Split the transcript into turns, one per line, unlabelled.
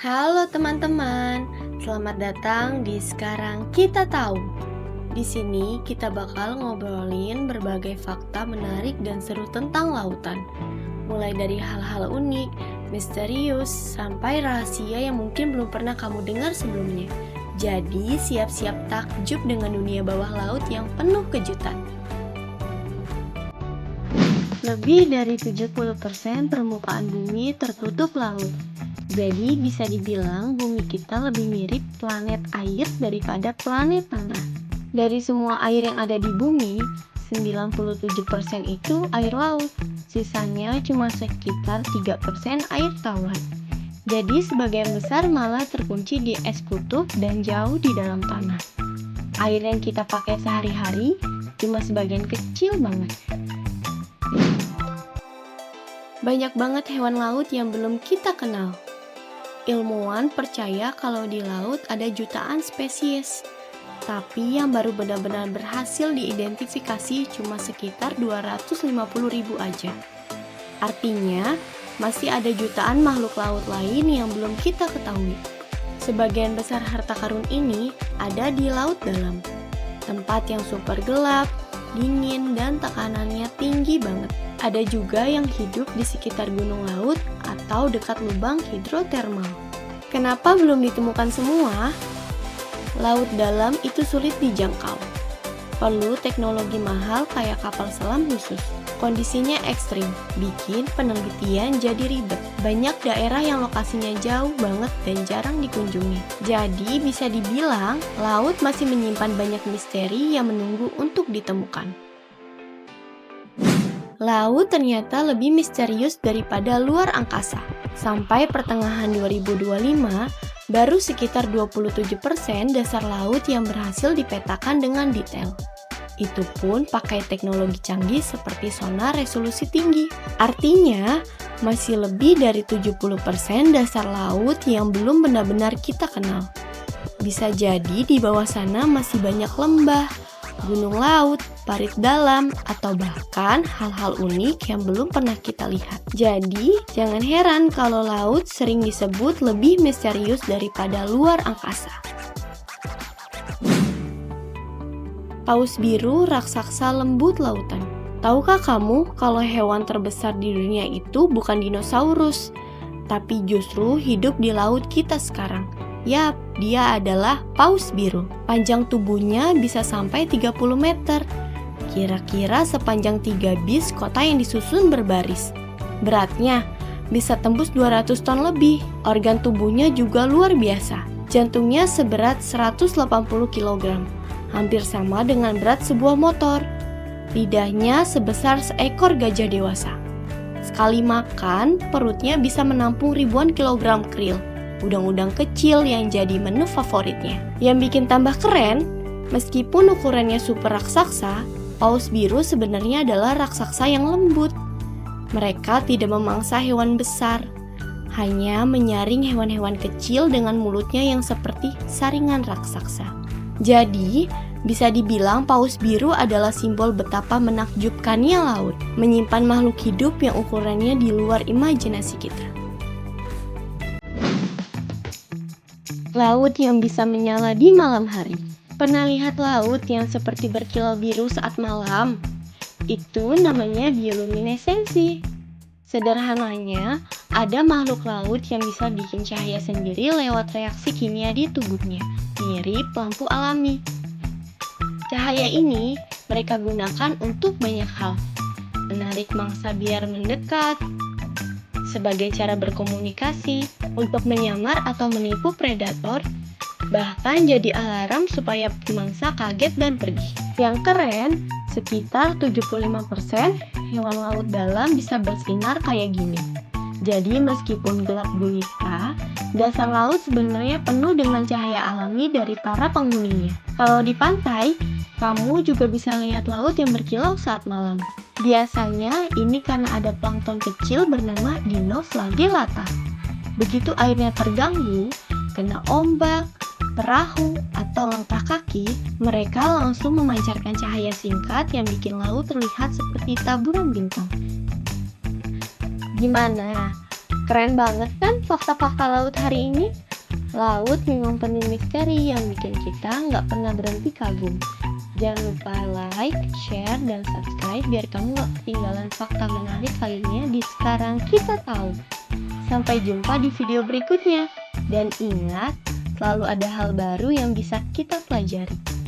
Halo teman-teman, selamat datang di Sekarang Kita Tahu. Di sini kita bakal ngobrolin berbagai fakta menarik dan seru tentang lautan. Mulai dari hal-hal unik, misterius, sampai rahasia yang mungkin belum pernah kamu dengar sebelumnya. Jadi siap-siap takjub dengan dunia bawah laut yang penuh kejutan. Lebih dari 70% permukaan bumi tertutup laut. Jadi bisa dibilang bumi kita lebih mirip planet air daripada planet tanah. Dari semua air yang ada di bumi, 97% itu air laut. Sisanya cuma sekitar 3% air tawar. Jadi sebagian besar malah terkunci di es kutub dan jauh di dalam tanah. Air yang kita pakai sehari-hari cuma sebagian kecil banget. Banyak banget hewan laut yang belum kita kenal. Ilmuwan percaya kalau di laut ada jutaan spesies, tapi yang baru benar-benar berhasil diidentifikasi cuma sekitar 250.000 aja. Artinya, masih ada jutaan makhluk laut lain yang belum kita ketahui. Sebagian besar harta karun ini ada di laut dalam, tempat yang super gelap, dingin, dan tekanannya tinggi banget. Ada juga yang hidup di sekitar gunung laut atau dekat lubang hidrotermal. Kenapa belum ditemukan semua? Laut dalam itu sulit dijangkau. Perlu teknologi mahal kayak kapal selam khusus. Kondisinya ekstrim, bikin penelitian jadi ribet. Banyak daerah yang lokasinya jauh banget dan jarang dikunjungi. Jadi bisa dibilang, laut masih menyimpan banyak misteri yang menunggu untuk ditemukan. Laut ternyata lebih misterius daripada luar angkasa. Sampai pertengahan 2025, baru sekitar 27% dasar laut yang berhasil dipetakan dengan detail. Itu pun pakai teknologi canggih seperti sonar resolusi tinggi. Artinya, masih lebih dari 70% dasar laut yang belum benar-benar kita kenal. Bisa jadi di bawah sana masih banyak lembah, gunung laut, parit dalam, atau bahkan hal-hal unik yang belum pernah kita lihat. Jadi, jangan heran kalau laut sering disebut lebih misterius daripada luar angkasa. Paus biru raksasa lembut lautan. Tahukah kamu kalau hewan terbesar di dunia itu bukan dinosaurus, tapi justru hidup di laut kita sekarang? Yap, dia adalah paus biru. Panjang tubuhnya bisa sampai 30 meter. Kira-kira sepanjang 3 bis kota yang disusun berbaris. Beratnya bisa tembus 200 ton lebih. Organ tubuhnya juga luar biasa. Jantungnya seberat 180 kg. Hampir sama dengan berat sebuah motor. Lidahnya sebesar seekor gajah dewasa. Sekali makan, perutnya bisa menampung ribuan kilogram krill. Udang-udang kecil yang jadi menu favoritnya. Yang bikin tambah keren, meskipun ukurannya super raksasa, paus biru sebenarnya adalah raksasa yang lembut. Mereka tidak memangsa hewan besar, hanya menyaring hewan-hewan kecil dengan mulutnya yang seperti saringan raksasa. Jadi, bisa dibilang paus biru adalah simbol betapa menakjubkannya laut, menyimpan makhluk hidup yang ukurannya di luar imajinasi kita. Laut yang bisa menyala di malam hari. Pernah lihat laut yang seperti berkilau biru saat malam? Itu namanya bioluminesensi. Sederhananya, ada makhluk laut yang bisa bikin cahaya sendiri lewat reaksi kimia di tubuhnya, mirip lampu alami. Cahaya ini mereka gunakan untuk banyak hal. Menarik mangsa biar mendekat, sebagai cara berkomunikasi, untuk menyamar atau menipu predator, bahkan jadi alarm supaya pemangsa kaget dan pergi. Yang keren, sekitar 75% hewan laut dalam bisa bersinar kayak gini. Jadi meskipun gelap gulita, dasar laut sebenarnya penuh dengan cahaya alami dari para penghuninya. Kalau di pantai, kamu juga bisa lihat laut yang berkilau saat malam. Biasanya ini karena ada plankton kecil bernama Dinoflagellata. Begitu airnya terganggu, kena ombak, perahu, atau langkah kaki, mereka langsung memancarkan cahaya singkat yang bikin laut terlihat seperti taburan bintang. Gimana? Keren banget kan fakta-fakta laut hari ini? Laut memang penuh misteri yang bikin kita nggak pernah berhenti kagum. Jangan lupa like, share, dan subscribe biar kamu nggak ketinggalan fakta menarik lainnya di Sekarang Kita Tahu. Sampai jumpa di video berikutnya. Dan ingat, selalu ada hal baru yang bisa kita pelajari.